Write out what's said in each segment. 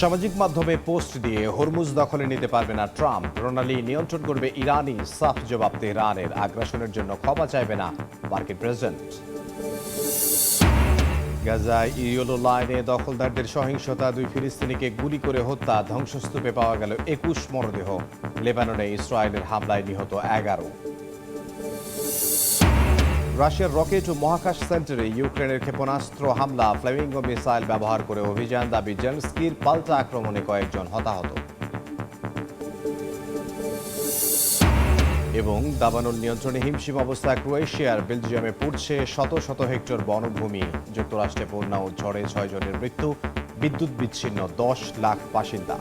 সামাজিক মাধ্যমে পোস্ট দিয়ে হরমুজ দখলে নিতে পারবে না ট্রাম্প, প্রণালী নিয়ন্ত্রণ করবে ইরানি, সাফ জবাব তেহরানের, আগ্রাসনের জন্য ক্ষমা চাইবে না মার্কিন প্রেসিডেন্ট। গাজায় ইয়েলো লাইনে দখলদারদের সহিংসতা, 2 ফিলিস্তিনিকে গুলি করে হত্যা, ধ্বংসস্তূপে পাওয়া গেল 21 মরদেহ। লেবাননে ইসরায়েলের হামলায় নিহত 11। রাশিয়ার রকেট ও মহাকাশ সেন্টারে ইউক্রেনের ক্ষেপণাস্ত্র হামলা, ফ্লেমিঙ্গো মিসাইল ব্যবহার করে অভিযান, দাবি জেলেনস্কির, পাল্টা আক্রমণে কয়েকজন হতাহত। এবং দাবানল নিয়ন্ত্রণে হিমশিম অবস্থা ক্রোয়েশিয়ার, বেলজিয়ামে পুড়ছে শত শত হেক্টর বনভূমি। যুক্তরাষ্ট্রে বন্যা ও ঝড়ে 6 জনের মৃত্যু, বিদ্যুৎ বিচ্ছিন্ন 10 লাখ বাসিন্দা।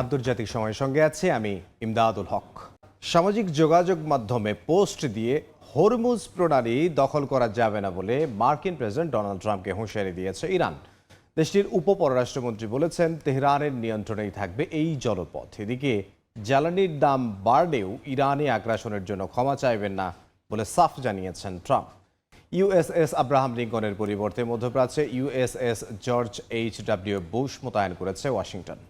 আন্তর্জাতিক সময়ের সঙ্গে আছে আমি ইমদাদুল হক। সামাজিক যোগাযোগ মাধ্যমে পোস্ট দিয়ে হরমুজ প্রণালী দখল করা যাবে না বলে মার্কিন প্রেসিডেন্ট ডোনাল্ড ট্রাম্পকে হুঁশিয়ারি দিয়েছে ইরান। দেশটির উপপররাষ্ট্রমন্ত্রী বলেছেন, তেহরানের নিয়ন্ত্রণেই থাকবে এই জলপথ। এদিকে জ্বালানির দাম বাড়লেও ইরানি আগ্রাসনের জন্য ক্ষমা চাইবেন না বলে সাফ জানিয়েছেন ট্রাম্প। ইউএসএস আব্রাহাম লিঙ্কনের পরিবর্তে মধ্যপ্রাচ্যে ইউএসএস জর্জ H.W. বুশ মোতায়েন করেছে ওয়াশিংটন।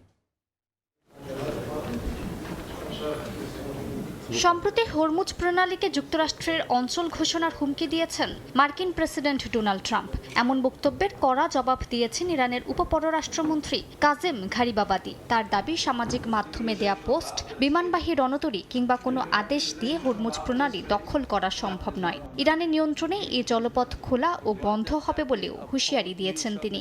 সম্প্রতি হরমুজ প্রণালীকে যুক্তরাষ্ট্রের অঞ্চল ঘোষণার হুমকি দিয়েছেন মার্কিন প্রেসিডেন্ট ডোনাল্ড ট্রাম্প। এমন বক্তব্যের কড়া জবাব দিয়েছেন ইরানের উপপররাষ্ট্রমন্ত্রী কাজেম ঘারিবাবাদি। তার দাবি, সামাজিক মাধ্যমে দেয়া পোস্ট, বিমানবাহী রণতরী কিংবা কোনো আদেশ দিয়ে হরমুজ প্রণালী দখল করা সম্ভব নয়। ইরানের নিয়ন্ত্রণে এই জলপথ খোলা ও বন্ধ হবে বলেও হুঁশিয়ারি দিয়েছেন তিনি।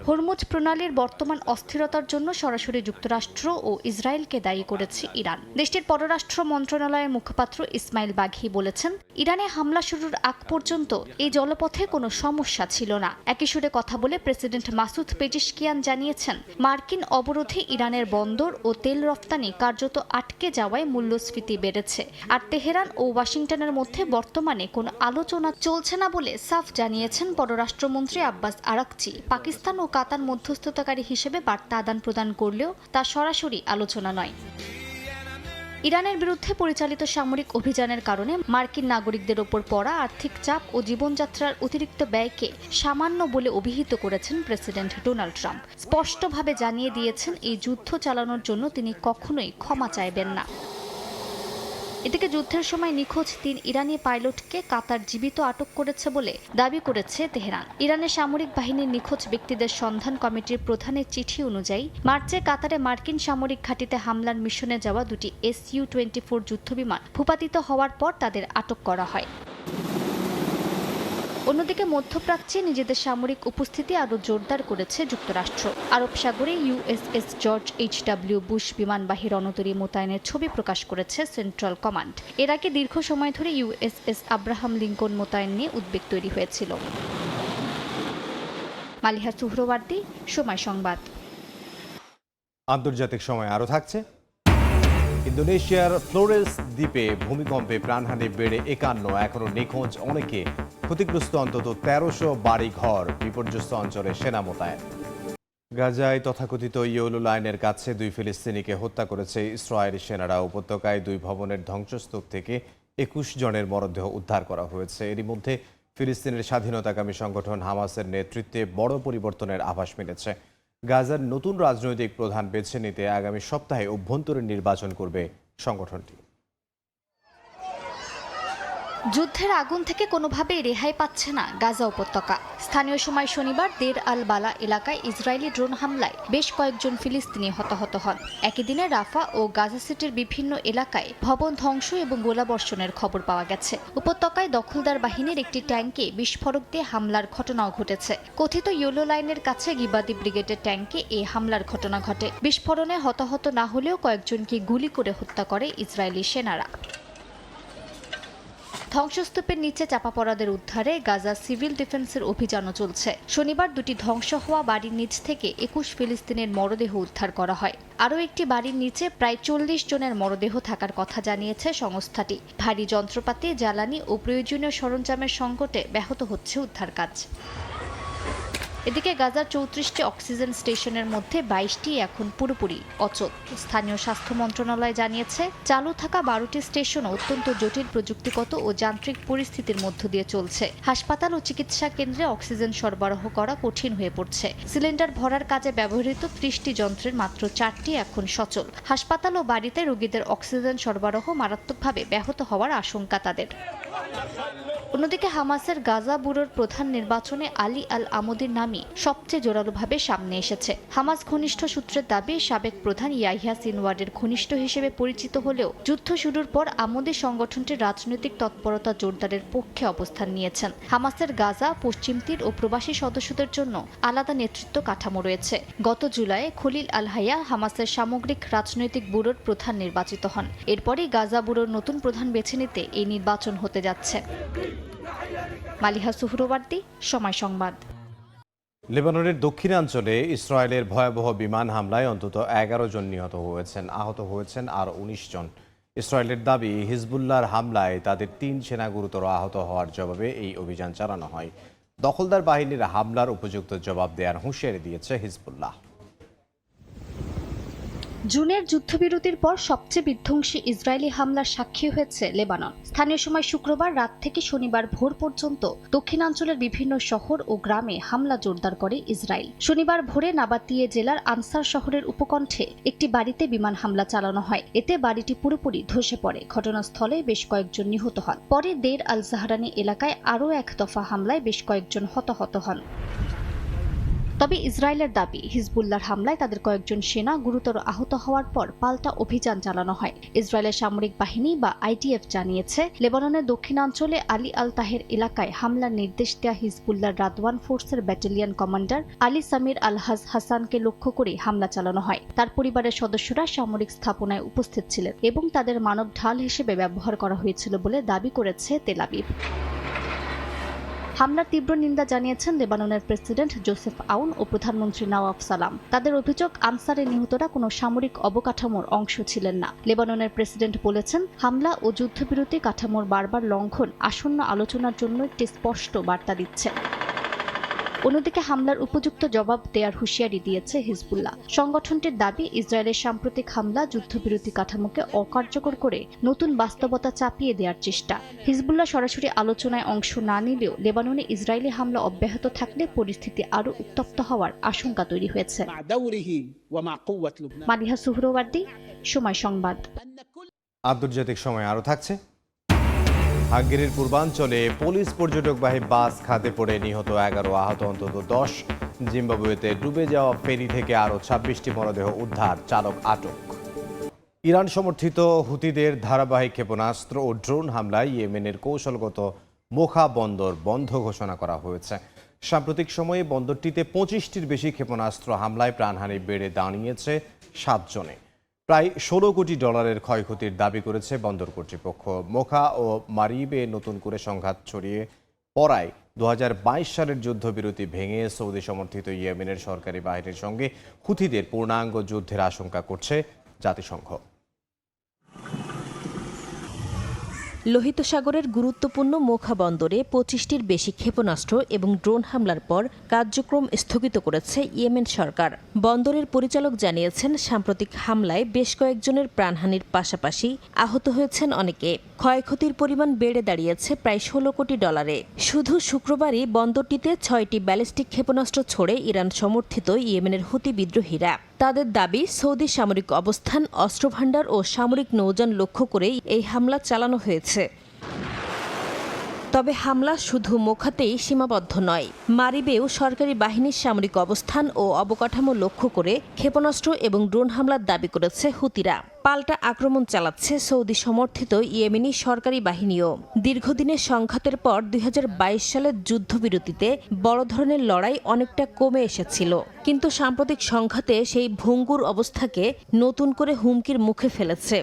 হরমুজ প্রণালীর বর্তমান অস্থিরতার জন্য সরাসরি যুক্তরাষ্ট্র ও ইসরায়েলকে দায়ী করেছে ইরান। দেশটির পররাষ্ট্র মন্ত্রণালয়ের মুখপাত্র ইসমাইল বাঘি বলেছেন, ইরানে হামলা শুরুর আগ পর্যন্ত এই জলপথে কোনো সমস্যা ছিল না। একই সুরে কথা বলে প্রেসিডেন্ট মাসুদ পেজিশকিয়ান জানিয়েছেন, মার্কিন অবরোধে ইরানের বন্দর ও তেল রফতানি কার্যত আটকে যাওয়ায় মূল্যস্ফীতি বেড়েছে। আর তেহরান ও ওয়াশিংটনের মধ্যে বর্তমানে কোনো আলোচনা চলছে না বলে সাফ জানিয়েছেন পররাষ্ট্রমন্ত্রী আব্বাস আরাকচি। পাকিস্তান ও কাতার মধ্যস্থতাকারী হিসেবে বার্তা আদান প্রদান করলেও তা সরাসরি আলোচনা নয়। ইরানের বিরুদ্ধে পরিচালিত সামরিক অভিযানের কারণে মার্কিন নাগরিকদের ওপর পড়া আর্থিক চাপ ও জীবনযাত্রার অতিরিক্ত ব্যয়কে সামান্য বলে অভিহিত করেছেন প্রেসিডেন্ট ডোনাল্ড ট্রাম্প। স্পষ্টভাবে জানিয়ে দিয়েছেন, এই যুদ্ধ চালানোর জন্য তিনি কখনোই ক্ষমা চাইবেন না। এদিকে যুদ্ধের সময় নিখোঁজ 3 ইরানি পাইলটকে কাতার জীবিত আটক করেছে বলে দাবি করেছে তেহরান। ইরানের সামরিক বাহিনীর নিখোঁজ ব্যক্তিদের সন্ধান কমিটির প্রধানের চিঠি অনুযায়ী মার্চে কাতারে মার্কিন সামরিক ঘাঁটিতে হামলার মিশনে যাওয়া 2টি Su-24 যুদ্ধবিমান ভূপাতিত হওয়ার পর তাদের আটক করা হয়। অন্যদিকে মধ্যপ্রাচ্যে নিজেদের সামরিক উপস্থিতি আরও জোরদার করেছে যুক্তরাষ্ট্র। আরব সাগরে ইউএসএস জর্জ H.W. বুশ বিমানবাহী রণতরী মোতায়েনের ছবি প্রকাশ করেছে সেন্ট্রাল কমান্ড। এর আগে দীর্ঘ সময় ধরে ইউএসএস আব্রাহাম লিঙ্কন মোতায়েন নিয়ে উদ্বেগ তৈরি হয়েছিল। মালিহা সুহরওয়ার্দী, সময় সংবাদ। আন্তর্জাতিক সময় আরও থাকছে। ইন্দোনেশিয়ার ফ্লোরেস দ্বীপে ভূমিকম্পে প্রাণহানি বেড়ে 51, এখনও নিখোঁজ অনেকে, ক্ষতিগ্রস্ত অন্তত 1300 বাড়ি ঘর, বিপর্যস্ত অঞ্চলে সেনা মোতায়েন। গাজায় তথাকথিত ইয়েলো লাইনের কাছে 2 ফিলিস্তিনিকে হত্যা করেছে ইসরায়েলি সেনারা। উপত্যকায় 2 ভবনের ধ্বংসস্তূপ থেকে 21 জনের মরদেহ উদ্ধার করা হয়েছে। এরই মধ্যে ফিলিস্তিনের স্বাধীনতাকামী সংগঠন হামাসের নেতৃত্বে বড় পরিবর্তনের আভাস মিলেছে। গাজার নতুন রাজনৈতিক প্রধান বেছে নিতে আগামী সপ্তাহে অভ্যন্তরীণ নির্বাচন করবে সংগঠনটি। যুদ্ধের আগুন থেকে কোনোভাবে রেহাই পাচ্ছে না গাজা উপত্যকা। স্থানীয় সময় শনিবার দের আল বালা এলাকায় ইসরায়েলি ড্রোন হামলায় বেশ কয়েকজন ফিলিস্তিনি হতাহত হন। একই দিনে রাফা ও গাজা সিটির বিভিন্ন এলাকায় ভবন ধ্বংস এবং গোলাবর্ষণের খবর পাওয়া গেছে। উপত্যকায় দখলদার বাহিনীর একটি ট্যাঙ্কে বিস্ফোরক দিয়ে হামলার ঘটনাও ঘটেছে। কথিত ইয়েলো লাইনের কাছে গিবাদি ব্রিগেডের ট্যাঙ্কে এই হামলার ঘটনা ঘটে। বিস্ফোরণে হতাহত না হলেও কয়েকজনকে গুলি করে হত্যা করে ইসরায়েলি সেনারা। ধ্বংসস্তূপের নিচে চাপা পড়াদের উদ্ধারে গাজা সিভিল ডিফেন্সের অভিযানও চলছে। শনিবার 2টি ধ্বংস হওয়া বাড়ির নিচ থেকে 21 ফিলিস্তিনের মরদেহ উদ্ধার করা হয়। আরও একটি বাড়ির নিচে প্রায় 40 জনের মরদেহ থাকার কথা জানিয়েছে সংস্থাটি। ভারী যন্ত্রপাতি, জ্বালানি ও প্রয়োজনীয় সরঞ্জামের সংকটে ব্যাহত হচ্ছে উদ্ধার কাজ। এদিকে গাজার 34টি অক্সিজেন স্টেশনের মধ্যে 22টি এখন পুরোপুরি অচল। স্থানীয় স্বাস্থ্য মন্ত্রণালয় জানিয়েছে, চালু থাকা 12টি স্টেশন অত্যন্ত জটিল প্রযুক্তিগত ও যান্ত্রিক পরিস্থিতির মধ্য দিয়ে চলছে। হাসপাতাল ও চিকিৎসা কেন্দ্রে অক্সিজেন সরবরাহ করা কঠিন হয়ে পড়ছে। সিলিন্ডার ভরার কাজে ব্যবহৃত 30টি যন্ত্রের মাত্র 4টি এখন সচল। হাসপাতাল ও বাড়িতে রোগীদের অক্সিজেন সরবরাহ মারাত্মকভাবে ব্যাহত হওয়ার আশঙ্কা তাদের। অন্যদিকে হামাসের গাজা ব্যুরোর প্রধান নির্বাচনে আলী আল আমুদির নামই সবচেয়ে জোরালোভাবে সামনে এসেছে। হামাস ঘনিষ্ঠ সূত্রের দাবি, সাবেক প্রধান ইয়াহিয়া সিনওয়ারের ঘনিষ্ঠ হিসেবে পরিচিত হলেও যুদ্ধ শুরুর পর আমুদি সংগঠনটির রাজনৈতিক তৎপরতা জোরদারের পক্ষে অবস্থান নিয়েছেন। হামাসের গাজা, পশ্চিম তীর ও প্রবাসী সদস্যদের জন্য আলাদা নেতৃত্ব কাঠামো রয়েছে। গত জুলাইয়ে খলিল আল হাইয়া হামাসের সামগ্রিক রাজনৈতিক ব্যুরোর প্রধান নির্বাচিত হন। এরপরই গাজা ব্যুরোর নতুন প্রধান বেছে নিতে এই নির্বাচন হতে যাচ্ছে। মালিহা সুহরওয়ার্দী, সময় সংবাদ। লেবাননের দক্ষিণাঞ্চলে ইসরায়েলের ভয়াবহ বিমান হামলায় অন্তত 11 জন নিহত হয়েছেন, আহত হয়েছেন আরও 19 জন। ইসরায়েলের দাবি, হিজবুল্লাহর হামলায় তাদের 3 সেনা গুরুতর আহত হওয়ার জবাবে এই অভিযান চালানো হয়। দখলদার বাহিনীর হামলার উপযুক্ত জবাব দেওয়ার হুঁশিয়ারি দিয়েছে হিজবুল্লাহ। জুনের যুদ্ধবিরতির পর সবচেয়ে বিধ্বংসী ইসরায়েলি হামলার সাক্ষী হয়েছে লেবানন। স্থানীয় সময় শুক্রবার রাত থেকে শনিবার ভোর পর্যন্ত দক্ষিণাঞ্চলের বিভিন্ন শহর ও গ্রামে হামলা জোরদার করে ইসরায়েল। শনিবার ভোরে নাবাতিয়ে জেলার আনসার শহরের উপকণ্ঠে একটি বাড়িতে বিমান হামলা চালানো হয়। এতে বাড়িটি পুরোপুরি ধসে পড়ে। ঘটনাস্থলে বেশ কয়েকজন নিহত হন। পরে দের আল জাহরানি এলাকায় আরও এক দফা হামলায় বেশ কয়েকজন হতাহত হন। তবে ইসরায়েলের দাবি, হিজবুল্লাহর হামলায় তাদের কয়েকজন সেনা গুরুতর আহত হওয়ার পর পাল্টা অভিযান চালানো হয়। ইসরায়েলের সামরিক বাহিনী বা আইডিএফ জানিয়েছে, লেবাননের দক্ষিণাঞ্চলে আলী আল তাহের এলাকায় হামলার নির্দেশ দেয়া হিজবুল্লাহর রাদওয়ান ফোর্সের ব্যাটালিয়ন কমান্ডার আলী সামির আল হাজ হাসানকে লক্ষ্য করে হামলা চালানো হয়। তার পরিবারের সদস্যরা সামরিক স্থাপনায় উপস্থিত ছিলেন এবং তাদের মানব ঢাল হিসেবে ব্যবহার করা হয়েছিল বলে দাবি করেছে তেল আবিব। হামলার তীব্র নিন্দা জানিয়েছেন লেবাননের প্রেসিডেন্ট জোসেফ আউন ও প্রধানমন্ত্রী নওয়াফ সালাম। তাদের অভিযোগ, আনসারের নিহতরা কোনো সামরিক অবকাঠামোর অংশ ছিলেন না। লেবাননের প্রেসিডেন্ট বলেছেন, হামলা ও যুদ্ধবিরতি কাঠামোর বারবার লঙ্ঘন আসন্ন আলোচনার জন্য একটি স্পষ্ট বার্তা দিচ্ছে। অন্যদিকে হামলার উপযুক্ত জবাব দেওয়ার হুঁশিয়ারি দিয়েছে হিজবুল্লাহ। সংগঠনটির দাবি, ইসরায়েলের সাম্প্রতিক হামলা যুদ্ধবিরতি কাঠামোকে অকার্যকর করে নতুন বাস্তবতা চাপিয়ে দেওয়ার চেষ্টা। হিজবুল্লাহ সরাসরি আলোচনায় অংশ না নিলেও লেবাননে ইসরায়েলি হামলা অব্যাহত থাকলে পরিস্থিতি আরও উত্তপ্ত হওয়ার আশঙ্কা তৈরি হয়েছে। মালিহা সুহরওয়ার্দী, সময় সংবাদ। আন্তর্জাতিক সময় আরও থাকছে। হাঙ্গেরির পূর্বাঞ্চলে পুলিশ পর্যটকবাহী বাস খাদে পড়ে নিহত 11, আহত অন্তত 10। জিম্বাবুয়েতে ডুবে যাওয়া ফেরি থেকে আরও 26টি মরদেহ উদ্ধার, চালক আটক। ইরান সমর্থিত হুতিদের ধারাবাহিক ক্ষেপণাস্ত্র ও ড্রোন হামলায় ইয়েমেনের কৌশলগত মোখা বন্দর বন্ধ ঘোষণা করা হয়েছে। সাম্প্রতিক সময়ে বন্দরটিতে 25টির বেশি ক্ষেপণাস্ত্র হামলায় প্রাণহানি বেড়ে দাঁড়িয়েছে 7 জনে। প্রায় $16 কোটি ক্ষয়ক্ষতির দাবি করেছে বন্দর কর্তৃপক্ষ। মোখা ও মারিবে নতুন করে সংঘাত ছড়িয়ে পড়ায় 2022 সালের যুদ্ধবিরতি ভেঙে সৌদি সমর্থিত ইয়েমেনের সরকারি বাহিনীর সঙ্গে হুথিদের পূর্ণাঙ্গ যুদ্ধের আশঙ্কা করছে জাতিসংঘ। লোহিত সাগরের গুরুত্বপূর্ণ মোখা বন্দরে 25টির বেশি ক্ষেপণাস্ত্র এবং ড্রোন হামলার পর কার্যক্রম স্থগিত করেছে ইয়েমেন সরকার। বন্দরের পরিচালক জানিয়েছেন, সাম্প্রতিক হামলায় বেশ কয়েকজনের প্রাণহানির পাশাপাশি আহত হয়েছেন অনেকে। ক্ষয়ক্ষতির পরিমাণ বেড়ে দাঁড়িয়েছে প্রায় $16 কোটি। শুধু শুক্রবারই বন্দরটিতে 6টি ব্যালিস্টিক ক্ষেপণাস্ত্র ছোড়ে ইরান সমর্থিত ইয়েমেনের হুতি বিদ্রোহীরা। তাদের দাবি, সৌদি সামরিক অবস্থান, অস্ত্রভান্ডার ও সামরিক নৌযান লক্ষ্য করেই এই হামলা চালানো হয়েছে। তবে হামলা শুধু মোখাতেই সীমাবদ্ধ নয়। মারিবেও সরকারি বাহিনীর সামরিক অবস্থান ও অবকাঠামো লক্ষ্য করে ক্ষেপণাস্ত্র এবং ড্রোন হামলার দাবি করেছে হুতিরা। পাল্টা আক্রমণ চালাচ্ছে সৌদি সমর্থিত ইয়েমেনি সরকারি বাহিনীও। দীর্ঘদিনের সংঘাতের পর 2022 সালের যুদ্ধবিরতিতে বড় ধরনের লড়াই অনেকটা কমে এসেছিল, কিন্তু সাম্প্রতিক সংঘাতে সেই ভঙ্গুর অবস্থাকে নতুন করে হুমকির মুখে ফেলেছে।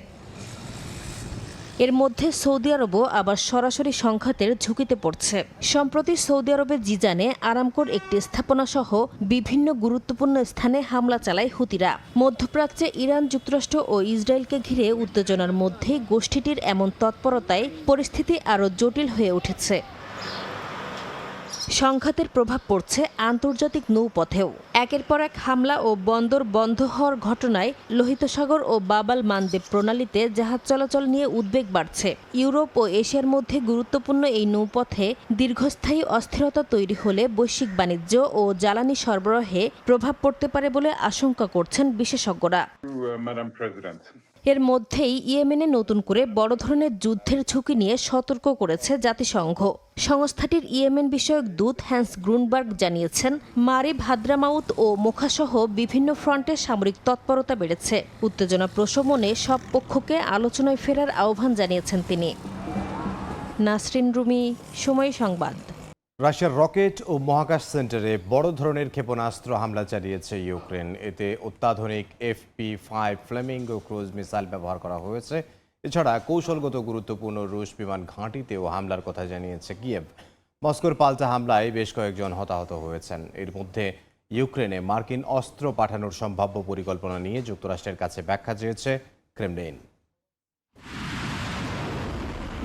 এর মধ্যে সৌদি আরবও আবার সরাসরি সংঘাতের ঝুঁকিতে পড়ছে। সম্প্রতি সৌদি আরবের জিজানে আরামকোর একটি স্থাপনা সহ বিভিন্ন গুরুত্বপূর্ণ স্থানে হামলা চালায় হুতিরা। মধ্যপ্রাচ্যে ইরান, যুক্তরাষ্ট্র ও ইসরায়েলকে ঘিরে উত্তেজনার মধ্যে গোষ্ঠীটির এমন তৎপরতায় পরিস্থিতি আরও জটিল হয়ে উঠেছে। সংঘাতের প্রভাব পড়ছে আন্তর্জাতিক নৌপথেও। একের পর এক হামলা ও বন্দর বন্ধ হওয়ার ঘটনায় লোহিত সাগর ও বাব-আল মানদেব প্রণালীতে জাহাজ চলাচল নিয়ে উদ্বেগ বাড়ছে। ইউরোপ ও এশিয়ার মধ্যে গুরুত্বপূর্ণ এই নৌপথে দীর্ঘস্থায়ী অস্থিরতা তৈরি হলে বৈশ্বিক বাণিজ্য ও জ্বালানি সরবরাহে প্রভাব পড়তে পারে বলে আশঙ্কা করছেন বিশেষজ্ঞরা। এর মধ্যেই ইয়েমেনে নতুন করে বড় ধরনের যুদ্ধের ঝুঁকি নিয়ে সতর্ক করেছে জাতিসংঘ। সংস্থাটির ইয়েমেন বিষয়ক দূত হ্যান্স গ্রুনবার্গ জানিয়েছেন, মারিব, হাদ্রামাউত ও মোখাসহ বিভিন্ন ফ্রন্টে সামরিক তৎপরতা বেড়েছে। উত্তেজনা প্রশমনে সব পক্ষকে আলোচনায় ফেরার আহ্বান জানিয়েছেন তিনি। নাসরিন রুমি, সময় সংবাদ। রাশিয়ার রকেট ও মহাকাশ সেন্টারে বড় ধরনের ক্ষেপণাস্ত্র হামলা চালিয়েছে ইউক্রেন। এতে অত্যাধুনিক FP5 ফ্লেমিঙ্গো ক্রুজ মিসাইল ব্যবহার করা হয়েছে। এছাড়া কৌশলগত গুরুত্বপূর্ণ রুশ বিমান ঘাঁটিতেও হামলার কথা জানিয়েছে কিয়েভ। মস্কোর পাল্টা হামলায় বেশ কয়েকজন হতাহত হয়েছেন। এর মধ্যে ইউক্রেনে মার্কিন অস্ত্র পাঠানোর সম্ভাব্য পরিকল্পনা নিয়ে যুক্তরাষ্ট্রের কাছে ব্যাখ্যা চেয়েছে ক্রেমলিন।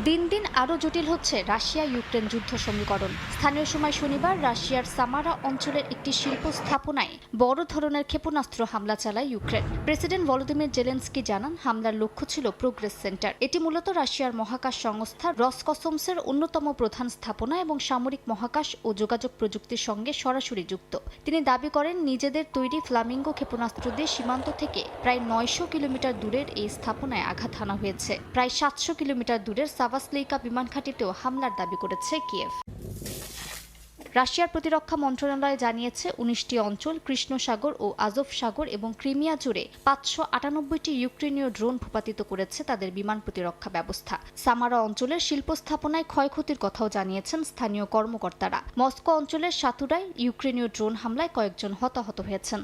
দিন দিন আরও জটিল হচ্ছে রাশিয়া ইউক্রেন যুদ্ধ সমীকরণ। স্থানীয় সময় শনিবার রাশিয়ার সামারা অঞ্চলের একটি শিল্প স্থাপনায় বড় ধরনের ক্ষেপণাস্ত্র হামলা চালায় ইউক্রেন। প্রেসিডেন্ট ভলোদিমির জেলেনস্কি জানান, হামলার লক্ষ্য ছিল প্রোগ্রেস সেন্টার। এটি মূলত রাশিয়ার মহাকাশ সংস্থা রসকসমসের অন্যতম প্রধান স্থাপনা এবং সামরিক মহাকাশ ও যোগাযোগ প্রযুক্তির সঙ্গে সরাসরি যুক্ত। তিনি দাবি করেন, নিজেদের তৈরি ফ্লামিঙ্গো ক্ষেপণাস্ত্র দিয়ে সীমান্ত থেকে প্রায় 900 কিলোমিটার দূরের এই স্থাপনায় আঘাত হানা হয়েছে। প্রায় 700 কিলোমিটার দূরের সাভাসলেইকা বিমান ঘাঁটিতেও হামলার দাবি করেছে কিয়েভ। রাশিয়ার প্রতিরক্ষা মন্ত্রণালয় জানিয়েছে, 19টি অঞ্চল, কৃষ্ণ সাগর ও আজভ সাগর এবং ক্রিমিয়া জুড়ে 598টি ইউক্রেনীয় ড্রোন ভূপাতিত করেছে তাদের বিমান প্রতিরক্ষা ব্যবস্থা। সামারা অঞ্চলের শিল্প স্থাপনায় ক্ষয়ক্ষতির কথাও জানিয়েছেন স্থানীয় কর্মকর্তারা। মস্কো অঞ্চলের সাতুরায় ইউক্রেনীয় ড্রোন হামলায় কয়েকজন হতাহত হয়েছেন।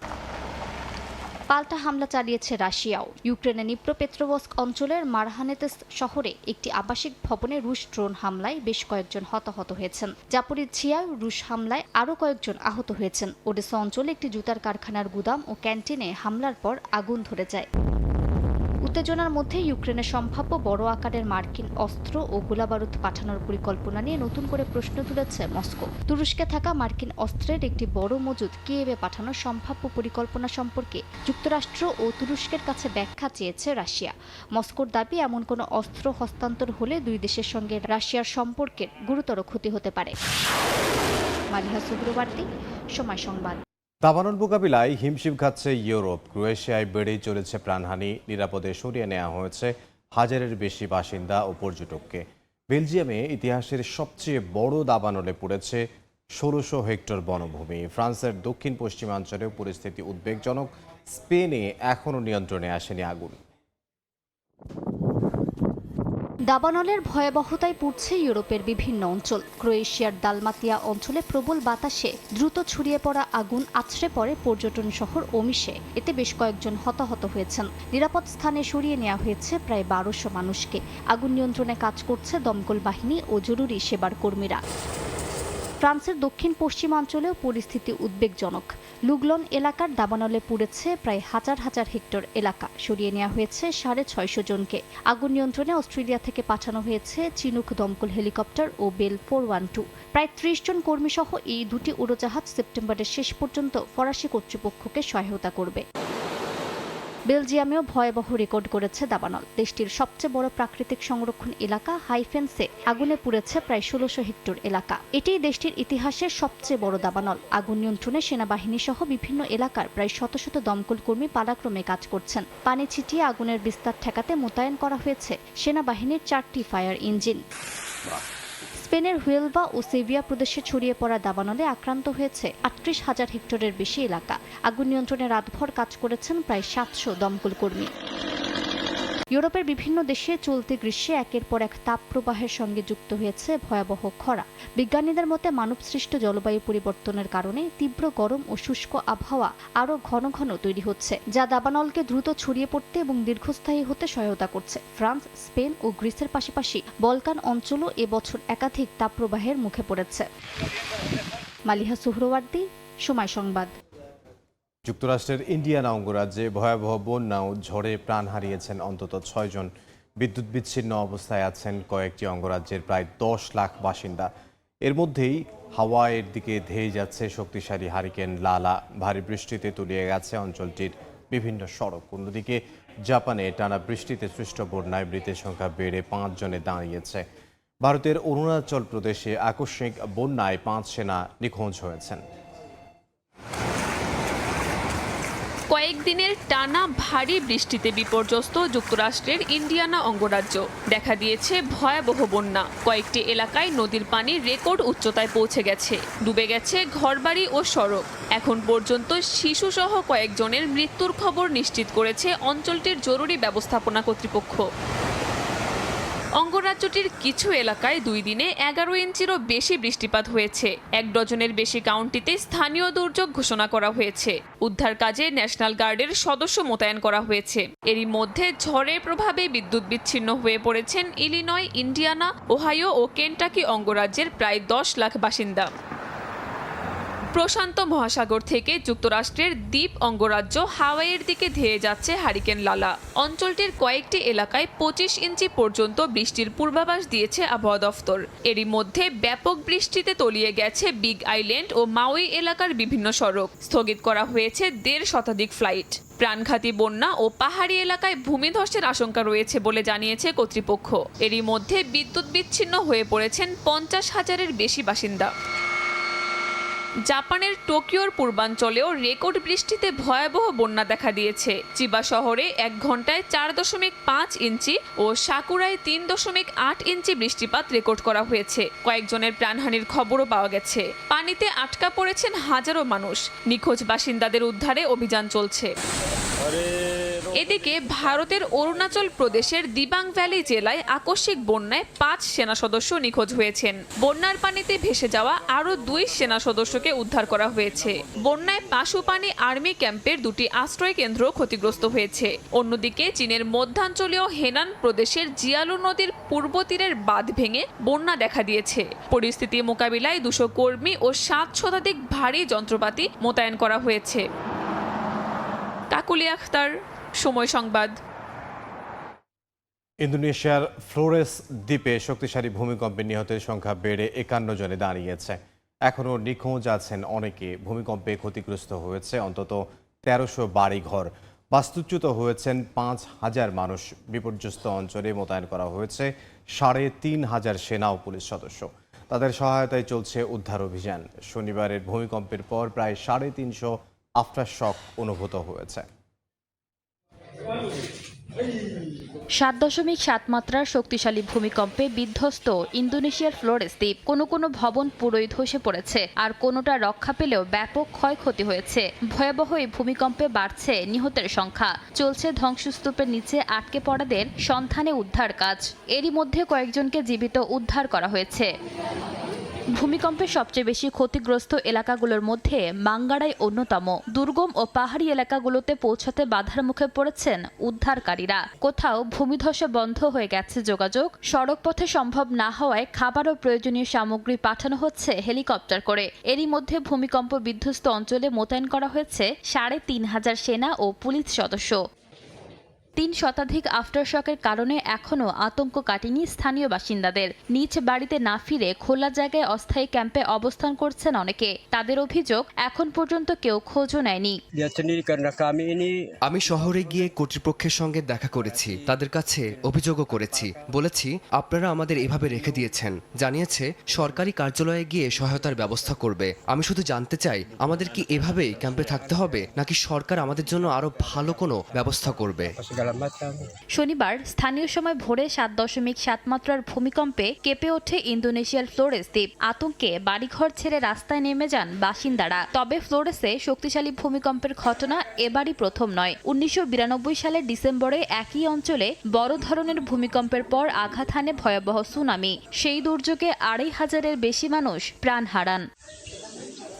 পাল্টা হামলা চালিয়েছে রাশিয়াও। ইউক্রেনের নিপ্রোপেট্রোভস্ক অঞ্চলের মারহানেতেস শহরে একটি আবাসিক ভবনে রুশ ড্রোন হামলায় বেশ কয়েকজন হতাহত হয়েছেন। জাপোরিঝিয়ায় রুশ হামলায় আরও কয়েকজন আহত হয়েছেন। ওডেসা অঞ্চলে একটি জুতার কারখানার গুদাম ও ক্যান্টিনে হামলার পর আগুন ধরে যায়। উত্তেজনার মধ্যে ইউক্রেনের সম্ভাব্য বড় আকারের মার্কিন অস্ত্র ও গোলাবারুদ পাঠানোর পরিকল্পনা নিয়ে নতুন করে প্রশ্ন তুলেছে মস্কো। তুরস্কে থাকা মার্কিন অস্ত্রের একটি বড় মজুদ কিয়েভে পাঠানোর সম্ভাব্য পরিকল্পনা সম্পর্কে যুক্তরাষ্ট্র ও তুরস্কের কাছে ব্যাখ্যা চেয়েছে রাশিয়া। মস্কোর দাবি, এমন কোনো অস্ত্র হস্তান্তর হলে দুই দেশের সঙ্গে রাশিয়ার সম্পর্কের গুরুতর ক্ষতি হতে পারে। মালিহা সুব্রবার্তী, সময় সংবাদ। দাবানল মোকাবিলায় হিমশিম খাচ্ছে ইউরোপ। ক্রোয়েশিয়ায় বেড়েই চলেছে প্রাণহানি। নিরাপদে সরিয়ে নেওয়া হয়েছে হাজারের বেশি বাসিন্দা ও পর্যটককে। বেলজিয়ামে ইতিহাসের সবচেয়ে বড় দাবানলে পড়েছে 1600 হেক্টর বনভূমি। ফ্রান্সের দক্ষিণ পশ্চিমাঞ্চলেও পরিস্থিতি উদ্বেগজনক। স্পেনে এখনও নিয়ন্ত্রণে আসেনি আগুন। দাবানলের ভয়াবহতায় পড়ছে ইউরোপের বিভিন্ন অঞ্চল। ক্রোয়েশিয়ার দালমাতিয়া অঞ্চলে প্রবল বাতাসে দ্রুত ছড়িয়ে পড়া আগুন আছড়ে পড়ে পর্যটন শহর ওমিশে। এতে বেশ কয়েকজন হতাহত হয়েছেন। নিরাপদ স্থানে সরিয়ে নেওয়া হয়েছে প্রায় 1200 মানুষকে। আগুন নিয়ন্ত্রণে কাজ করছে দমকল বাহিনী ও জরুরি সেবার কর্মীরা। ফ্রান্সের দক্ষিণ পশ্চিমাঞ্চলেও পরিস্থিতি উদ্বেগজনক। লুগলন এলাকার দাবানলে পুড়েছে প্রায় হাজার হাজার হেক্টর এলাকা। সরিয়ে নেওয়া হয়েছে 650 জনকে। আগুন নিয়ন্ত্রণে অস্ট্রেলিয়া থেকে পাঠানো হয়েছে চিনুক দমকল হেলিকপ্টার ও বেল 412। প্রায় 30 জন কর্মীসহ এই দুটি উড়োজাহাজ সেপ্টেম্বরের শেষ পর্যন্ত ফরাসি কর্তৃপক্ষকে সহায়তা করবে। বেলজিয়ামেও ভয়াবহ রেকর্ড করেছে দাবানল। দেশটির সবচেয়ে বড় প্রাকৃতিক সংরক্ষণ এলাকা হাইফেন্সে আগুনে পুড়েছে প্রায় 1600 হেক্টর এলাকা। এটিই দেশটির ইতিহাসের সবচেয়ে বড় দাবানল। আগুন নিয়ন্ত্রণে সেনাবাহিনী সহ বিভিন্ন এলাকার প্রায় শত শত দমকল কর্মী পালাক্রমে কাজ করছেন। পানি ছিটিয়ে আগুনের বিস্তার ঠেকাতে মোতায়েন করা হয়েছে সেনাবাহিনীর 4টি ফায়ার ইঞ্জিন। স্পেনের হুয়েলভা ও সেভিয়া প্রদেশে ছড়িয়ে পড়া দাবানলে আক্রান্ত হয়েছে 38,000 হেক্টরের বেশি এলাকা। আগুন নিয়ন্ত্রণে রাতভর কাজ করেছেন প্রায় 700 দমকল কর্মী। ইউরোপের বিভিন্ন দেশে চলতি গ্রীষ্মে একের পর এক তাপপ্রবাহের সঙ্গে যুক্ত হয়েছে ভয়াবহ খরা। বিজ্ঞানীদের মতে মানবসৃষ্ট জলবায়ু পরিবর্তনের কারণে তীব্র গরম ও শুষ্ক আবহাওয়া আরও ঘন ঘন তৈরি হচ্ছে, যা দাবানলকে দ্রুত ছড়িয়ে পড়তে এবং দীর্ঘস্থায়ী হতে সহায়তা করছে। ফ্রান্স, স্পেন ও গ্রিসের পাশাপাশি বলকান অঞ্চলও এবছর একাধিক তাপপ্রবাহের মুখে পড়েছে। মালিহা সুহরওয়ার্দী, সময় সংবাদ। যুক্তরাষ্ট্রের ইন্ডিয়ানা অঙ্গরাজ্যে ভয়াবহ বন্যা ও ঝড়ে প্রাণ হারিয়েছেন অন্তত 6 জন। বিদ্যুৎ বিচ্ছিন্ন অবস্থায় আছেন কয়েকটি অঙ্গরাজ্যের প্রায় 10 লাখ বাসিন্দা। এর মধ্যেই হাওয়াইয়ের দিকে ধেয়ে যাচ্ছে শক্তিশালী হারিকেন লালা। ভারী বৃষ্টিতে তলিয়ে গেছে অঞ্চলটির বিভিন্ন সড়ক। অন্যদিকে জাপানে টানা বৃষ্টিতে সৃষ্ট বন্যায় মৃতের সংখ্যা বেড়ে 5 জনে দাঁড়িয়েছে। ভারতের অরুণাচল প্রদেশে আকস্মিক বন্যায় 5 সেনা নিখোঁজ হয়েছেন। কয়েকদিনের টানা ভারী বৃষ্টিতে বিপর্যস্ত যুক্তরাষ্ট্রের ইন্ডিয়ানা অঙ্গরাজ্য। দেখা দিয়েছে ভয়াবহ বন্যা। কয়েকটি এলাকায় নদীর পানি রেকর্ড উচ্চতায় পৌঁছে গেছে। ডুবে গেছে ঘরবাড়ি ও সড়ক। এখন পর্যন্ত শিশুসহ কয়েকজনের মৃত্যুর খবর নিশ্চিত করেছে অঞ্চলটির জরুরি ব্যবস্থাপনা কর্তৃপক্ষ। অঙ্গরাজ্যটির কিছু এলাকায় 2 দিনে 11 ইঞ্চিরও বেশি বৃষ্টিপাত হয়েছে। 1 ডজনের বেশি কাউন্টিতে স্থানীয় দুর্যোগ ঘোষণা করা হয়েছে। উদ্ধার কাজে ন্যাশনাল গার্ডের সদস্য মোতায়েন করা হয়েছে। এরই মধ্যে ঝড়ের প্রভাবে বিদ্যুৎ বিচ্ছিন্ন হয়ে পড়েছেন ইলিনয়, ইন্ডিয়ানা, ওহাইও ও কেন্টাকি অঙ্গরাজ্যের প্রায় 10 লাখ বাসিন্দা। প্রশান্ত মহাসাগর থেকে যুক্তরাষ্ট্রের দ্বীপ অঙ্গরাজ্য হাওয়াইয়ের দিকে ধেয়ে যাচ্ছে হারিকেন লালা। অঞ্চলটির কয়েকটি এলাকায় 25 ইঞ্চি পর্যন্ত বৃষ্টির পূর্বাভাস দিয়েছে আবহাওয়া দফতর। এরই মধ্যে ব্যাপক বৃষ্টিতে তলিয়ে গেছে বিগ আইল্যান্ড ও মাউই এলাকার বিভিন্ন সড়ক। স্থগিত করা হয়েছে 1.5 শতাধিক ফ্লাইট। প্রাণঘাতী বন্যা ও পাহাড়ি এলাকায় ভূমিধসের আশঙ্কা রয়েছে বলে জানিয়েছে কর্তৃপক্ষ। এরই মধ্যে বিদ্যুৎ বিচ্ছিন্ন হয়ে পড়েছেন 50,000-এর বেশি বাসিন্দা। জাপানের টোকিওর পূর্বাঞ্চলেও রেকর্ড বৃষ্টিতে ভয়াবহ বন্যা দেখা দিয়েছে। চিবা শহরে 1 ঘন্টায় 4.5 ইঞ্চি ও সাকুরায় 3.8 ইঞ্চি বৃষ্টিপাত রেকর্ড করা হয়েছে। কয়েকজনের প্রাণহানির খবরও পাওয়া গেছে। পানিতে আটকা পড়েছেন হাজারো মানুষ। নিখোঁজ বাসিন্দাদের উদ্ধারে অভিযান চলছে। এদিকে ভারতের অরুণাচল প্রদেশের দিবাং ভ্যালি জেলায় আকস্মিক বন্যায় 5 সেনা সদস্য নিখোঁজ হয়েছেন। বন্যার পানিতে ভেসে যাওয়া আরও 2 সেনা সদস্যকে উদ্ধার করা হয়েছে। বন্যায় পাশুপানি আর্মি ক্যাম্পের 2টি আশ্রয় কেন্দ্র ক্ষতিগ্রস্ত হয়েছে। অন্যদিকে চীনের মধ্যাঞ্চলীয় হেনান প্রদেশের জিয়ালু নদীর পূর্ব তীরের বাঁধ ভেঙে বন্যা দেখা দিয়েছে। পরিস্থিতি মোকাবিলায় 200 কর্মী ও 7 শতাধিক ভারী যন্ত্রপাতি মোতায়েন করা হয়েছে। কাকুলি আখতার, সময় সংবাদ। ইন্দোনেশিয়ার ফ্লোরেস দ্বীপে শক্তিশালী ভূমিকম্পে নিহতের সংখ্যা বেড়ে 51 জনে দাঁড়িয়েছে। এখনও নিখোঁজ আছেন অনেকে। ভূমিকম্পে ক্ষতিগ্রস্ত হয়েছে অন্তত 1300 বাড়িঘর। বাস্তুচ্যুত হয়েছেন 5,000 মানুষ। বিপর্যস্ত অঞ্চলে মোতায়েন করা হয়েছে 3,500 সেনা ও পুলিশ সদস্য। তাদের সহায়তায় চলছে উদ্ধার অভিযান। শনিবারের ভূমিকম্পের পর প্রায় 350 আফটার শক অনুভূত হয়েছে। 7.7 মাত্রার শক্তিশালী ভূমিকম্পে বিধ্বস্ত ইন্দোনেশিয়ার ফ্লোরেস দ্বীপ। কোনো ভবন পুরোই ধসে পড়েছে, আর কোনোটা রক্ষা পেলেও ব্যাপক ক্ষয়ক্ষতি হয়েছে। ভয়াবহ এই ভূমিকম্পে বাড়ছে নিহতের সংখ্যা। চলছে ধ্বংসস্তূপের নিচে আটকে পড়াদের সন্ধানে উদ্ধার কাজ। এরই মধ্যে কয়েকজনকে জীবিত উদ্ধার করা হয়েছে। ভূমিকম্পে সবচেয়ে বেশি ক্ষতিগ্রস্ত এলাকাগুলোর মধ্যে মাঙ্গারাই অন্যতম। দুর্গম ও পাহাড়ি এলাকাগুলোতে পৌঁছাতে বাধার মুখে পড়েছেন উদ্ধারকারীরা। কোথাও ভূমিধসে বন্ধ হয়ে গেছে যোগাযোগ। সড়ক পথে সম্ভব না হওয়ায় খাবার ও প্রয়োজনীয় সামগ্রী পাঠানো হচ্ছে হেলিকপ্টার করে। এরই মধ্যে ভূমিকম্প বিধ্বস্ত অঞ্চলে মোতায়েন করা হয়েছে 3,500 সেনা ও পুলিশ সদস্য। 3 শতাধিক আফটারশকের কারণে এখনও আতঙ্ক কাটেনি স্থানীয় বাসিন্দাদের। নিজ বাড়িতে না ফিরে খোলা জায়গায় অস্থায়ী ক্যাম্পে অবস্থান করছেন অনেকে। তাদের অভিযোগ, এখন পর্যন্ত কেউ খোঁজও নেয়নি। আমি শহরে গিয়ে কর্তৃপক্ষের সঙ্গে দেখা করেছি, তাদের কাছে অভিযোগও করেছি। বলেছি, আপনারা আমাদের এভাবে রেখে দিয়েছেন। জানিয়েছে সরকারি কার্যালয়ে গিয়ে সহায়তার ব্যবস্থা করবে। আমি শুধু জানতে চাই, আমাদের কি এভাবেই ক্যাম্পে থাকতে হবে, নাকি সরকার আমাদের জন্য আরো ভালো কোনো ব্যবস্থা করবে? শনিবার স্থানীয় সময় ভোরে 7.7 মাত্রার ভূমিকম্পে কেঁপে ওঠে ইন্দোনেশিয়ার ফ্লোরেস দ্বীপ। আতঙ্কে বাড়িঘর ছেড়ে রাস্তায় নেমে যান বাসিন্দারা। তবে ফ্লোরেসে শক্তিশালী ভূমিকম্পের ঘটনা এবারই প্রথম নয়। 1992 সালের ডিসেম্বরে একই অঞ্চলে বড় ধরনের ভূমিকম্পের পর আঘাত হানে ভয়াবহ সুনামি। সেই দুর্যোগে 2,500-এর বেশি মানুষ প্রাণ হারান।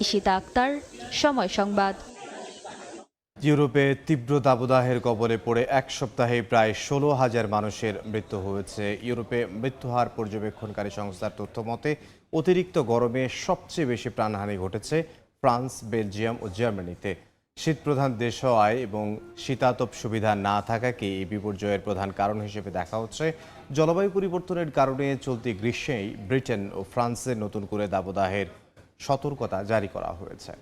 ঈশিতা আক্তার, সময় সংবাদ। ইউরোপে তীব্র দাবদাহের কবলে পড়ে 1 সপ্তাহে প্রায় 16,000 মানুষের মৃত্যু হয়েছে। ইউরোপে মৃত্যুহার পর্যবেক্ষণকারী সংস্থার তথ্য মতে অতিরিক্ত গরমে সবচেয়ে বেশি প্রাণহানি ঘটেছে ফ্রান্স, বেলজিয়াম ও জার্মানিতে। শীতপ্রধান দেশ হওয়ায় এবং শীতাতপ সুবিধা না থাকাকে এই বিপর্যয়ের প্রধান কারণ হিসেবে দেখা হচ্ছে। জলবায়ু পরিবর্তনের কারণে চলতি গ্রীষ্মেই ব্রিটেন ও ফ্রান্সে নতুন করে দাবদাহের সতর্কতা জারি করা হয়েছে।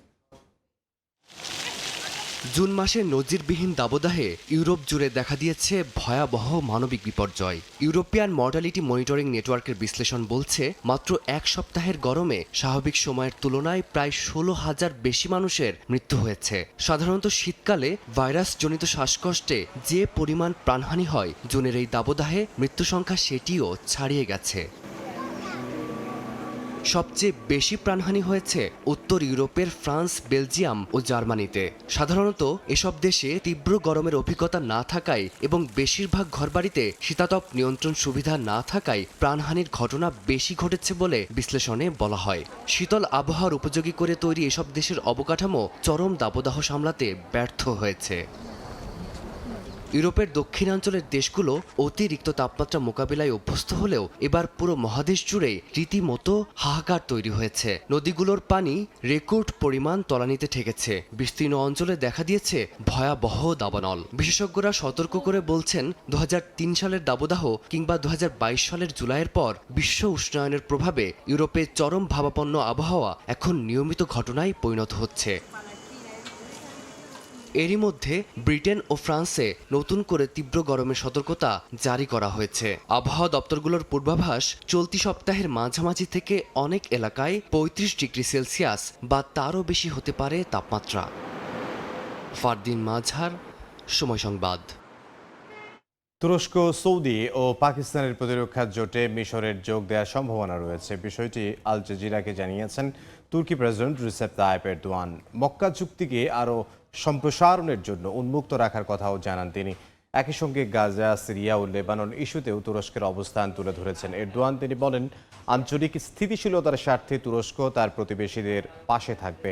জুন মাসে নজিরবিহীন দাবদাহে ইউরোপ জুড়ে দেখা দিয়েছে ভয়াবহ মানবিক বিপর্যয়। ইউরোপিয়ান মর্টালিটি মনিটরিং নেটওয়ার্কের বিশ্লেষণ বলছে, মাত্র এক সপ্তাহের গরমে স্বাভাবিক সময়ের তুলনায় প্রায় 16,000 বেশি মানুষের মৃত্যু হয়েছে। সাধারণত শীতকালে ভাইরাসজনিত শ্বাসকষ্টে যে পরিমাণ প্রাণহানি হয়, জুনের এই দাবদাহে মৃত্যু সংখ্যা সেটিও ছাড়িয়ে গেছে। সবচেয়ে বেশি প্রাণহানি হয়েছে উত্তর ইউরোপের ফ্রান্স, বেলজিয়াম ও জার্মানিতে। সাধারণত এসব দেশে তীব্র গরমের অভিজ্ঞতা না থাকায় এবং বেশিরভাগ ঘরবাড়িতে শীতাতপ নিয়ন্ত্রণ সুবিধা না থাকায় প্রাণহানির ঘটনা বেশি ঘটেছে বলে বিশ্লেষণে বলা হয়। শীতল আবহাওয়ার উপযোগী করে তৈরি এসব দেশের অবকাঠামো চরম দাবদাহ সামলাতে ব্যর্থ হয়েছে। ইউরোপের দক্ষিণাঞ্চলের দেশগুলো অতিরিক্ত তাপমাত্রা মোকাবিলায় অভ্যস্ত হলেও এবার পুরো মহাদেশ জুড়েই রীতিমতো হাহাকার তৈরি হয়েছে। নদীগুলোর পানি রেকর্ড পরিমাণ তলানিতে ঠেকেছে। বিস্তীর্ণ অঞ্চলে দেখা দিয়েছে ভয়াবহ দাবানল। বিশেষজ্ঞরা সতর্ক করে বলছেন, 2003 সালের দাবদাহ কিংবা 2022 সালের জুলাইয়ের পর বিশ্ব উষ্ণায়নের প্রভাবে ইউরোপে চরম ভাবাপন্ন আবহাওয়া এখন নিয়মিত ঘটনায় পরিণত হচ্ছে। এরই মধ্যে ব্রিটেন ও ফ্রান্সে নতুন করে তীব্র গরমের সতর্কতা জারি করা হয়েছে। আবহাওয়া দপ্তরগুলোর পূর্বাভাস, চলতি সপ্তাহের মাঝামাঝি থেকে অনেক এলাকায় 35 ডিগ্রি সেলসিয়াস বা তারও বেশি হতে পারে তাপমাত্রা। ফারদিন মাজহার, সময় সংবাদ। তুরস্ক, সৌদি ও পাকিস্তানের প্রতিরক্ষা জোটে মিশরের যোগ দেওয়ার সম্ভাবনা রয়েছে। বিষয়টি আল জাজিরাকে জানিয়েছেন তুর্কি president Recep Tayyip Erdogan. Mecca চুক্তিকে আরও সম্প্রসারণের জন্য উন্মুক্ত রাখার কথাও জানান তিনি। একই সঙ্গে গাজা, সিরিয়া ও লেবানন ইস্যুতেও তুরস্কের অবস্থান তুলে ধরেছেন এরদোয়ান। তিনি বলেন, আঞ্চলিক স্থিতিশীলতার স্বার্থে তুরস্ক তার প্রতিবেশীদের পাশে থাকবে।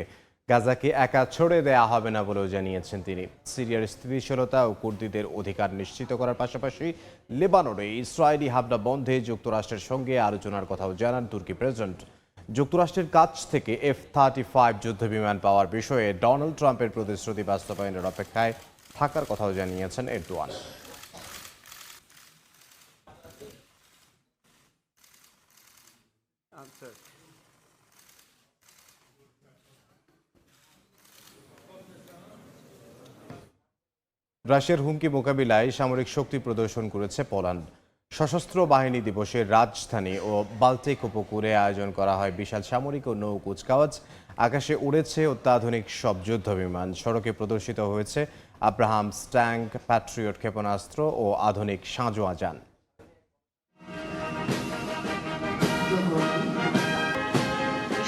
গাজাকে একা ছড়ে দেয়া হবে না বলেও জানিয়েছেন তিনি। সিরিয়ার স্থিতিশীলতা ও কুর্দিদের অধিকার নিশ্চিত করার পাশাপাশি লেবাননে ইসরায়েলি হামলা বন্ধে যুক্তরাষ্ট্রের সঙ্গে আলোচনার কথাও জানান তুর্কি প্রেসিডেন্ট। যুক্তরাষ্ট্রের কাছ থেকে F-35 যুদ্ধবিমান পাওয়ার বিষয়ে ডোনাল্ড ট্রাম্পের প্রতিশ্রুতি বাস্তবায়নের অপেক্ষায় থাকার কথাও জানিয়েছেন এরদোয়ান। রাশিয়ার হুমকি মোকাবিলায় সামরিক শক্তি প্রদর্শন করেছে পোল্যান্ড। সশস্ত্র বাহিনী দিবসের রাজধানী ও বাল্টিক উপকূলে আয়োজন করা হয় বিশাল সামরিক ও নৌ কুচকাওয়াজ। আকাশে উড়েছে অত্যাধুনিক সব যুদ্ধবিমান। সড়কে প্রদর্শিত হয়েছে আব্রাহামস ট্যাঙ্ক, প্যাট্রিয়ট ক্ষেপণাস্ত্র ও আধুনিক সাঁজোয়া যান।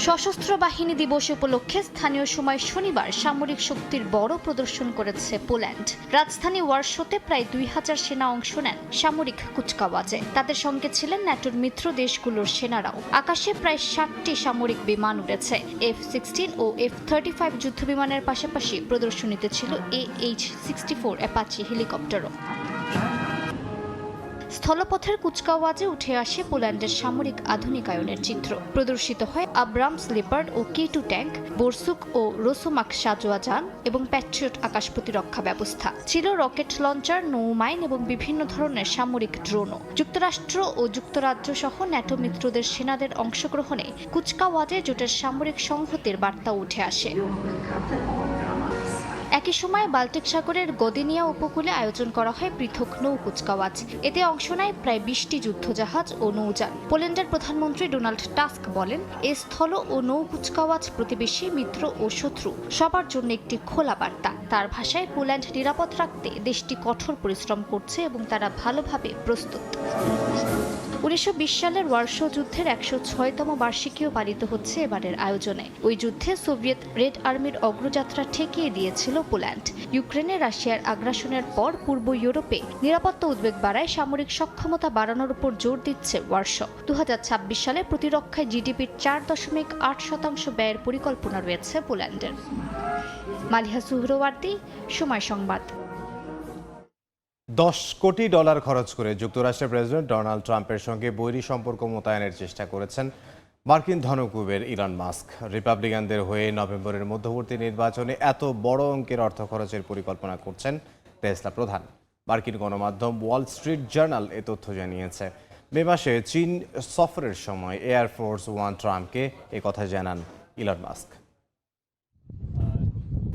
সশস্ত্র বাহিনী দিবস উপলক্ষে স্থানীয় সময় শনিবার সামরিক শক্তির বড় প্রদর্শন করেছে পোল্যান্ড। রাজধানী ওয়ারশোতে প্রায় 2000 সেনা অংশ নেন সামরিক কুচকাওয়াজে। তাদের সঙ্গে ছিলেন ন্যাটোর মিত্র দেশগুলোর সেনারাও। আকাশে প্রায় 60টি সামরিক বিমান উড়েছে। F-16 ও F-35 যুদ্ধবিমানের পাশাপাশি প্রদর্শনীতে ছিল AH-64 অ্যাপাচি হেলিকপ্টারও। স্থলপথের কুচকাওয়াজে উঠে আসে পোল্যান্ডের সামরিক আধুনিকায়নের চিত্র। প্রদর্শিত হয় আব্রামস লেপার্ড ও K2 ট্যাঙ্ক, বোরসুক ও রোসোমাক সাঁজোয়া যান এবং প্যাট্রিয়ট আকাশ প্রতিরক্ষা ব্যবস্থা। ছিল রকেট লঞ্চার, নৌমাইন এবং বিভিন্ন ধরনের সামরিক ড্রোনও। যুক্তরাষ্ট্র ও যুক্তরাজ্য সহ ন্যাটো মিত্রদের সেনাদের অংশগ্রহণে কুচকাওয়াজে জোটের সামরিক সংহতির বার্তা উঠে আসে। একই সময় বাল্টিক সাগরের গদিনিয়া উপকূলে আয়োজন করা হয় পৃথক নৌ কুচকাওয়াজ। এতে অংশ নেয় প্রায় 20টি যুদ্ধজাহাজ ও নৌযান। পোল্যান্ডের প্রধানমন্ত্রী ডোনাল্ড টাস্ক বলেন, এ স্থল ও নৌ কুচকাওয়াজ প্রতিবেশী, মিত্র ও শত্রু সবার জন্য একটি খোলা বার্তা। তার ভাষায়, পোল্যান্ড নিরাপদ রাখতে দেশটি কঠোর পরিশ্রম করছে এবং তারা ভালোভাবে প্রস্তুত। 1920 সালের ওয়ারশো যুদ্ধের 106তম বার্ষিকীও পালিত হচ্ছে এবারের আয়োজনে। ওই যুদ্ধে সোভিয়েত রেড আর্মির অগ্রযাত্রা ঠেকিয়ে দিয়েছিল পোল্যান্ড। ইউক্রেনে রাশিয়ার আগ্রাসনের পর পূর্ব ইউরোপে নিরাপত্তা উদ্বেগ বাড়ায় সামরিক সক্ষমতা বাড়ানোর উপর জোর দিচ্ছে ওয়ারশো। 2026 সালে প্রতিরক্ষায় জিডিপির 4.8% ব্যয়ের পরিকল্পনা রয়েছে পোল্যান্ডের। মালিহা সুহরওয়ার্দী, সময় সংবাদ। $10 কোটি খরচ করে যুক্তরাষ্ট্রের প্রেসিডেন্ট ডোনাল্ড ট্রাম্পের সঙ্গে বৈরী সম্পর্ক মোতায়েনের চেষ্টা করেছেন মার্কিন ধনকুবের ইলন মাস্ক রিপাবলিকানদের হয়ে নভেম্বরের মধ্যবর্তী নির্বাচনে এত বড় অঙ্কের অর্থ খরচের পরিকল্পনা করছেন টেসলা প্রধান। মার্কিন গণমাধ্যম ওয়াল স্ট্রিট জার্নাল এ তথ্য জানিয়েছে। মে মাসে চীন সফরের সময় এয়ারফোর্স ওয়ান ট্রাম্পকে একথা জানান ইলন মাস্ক।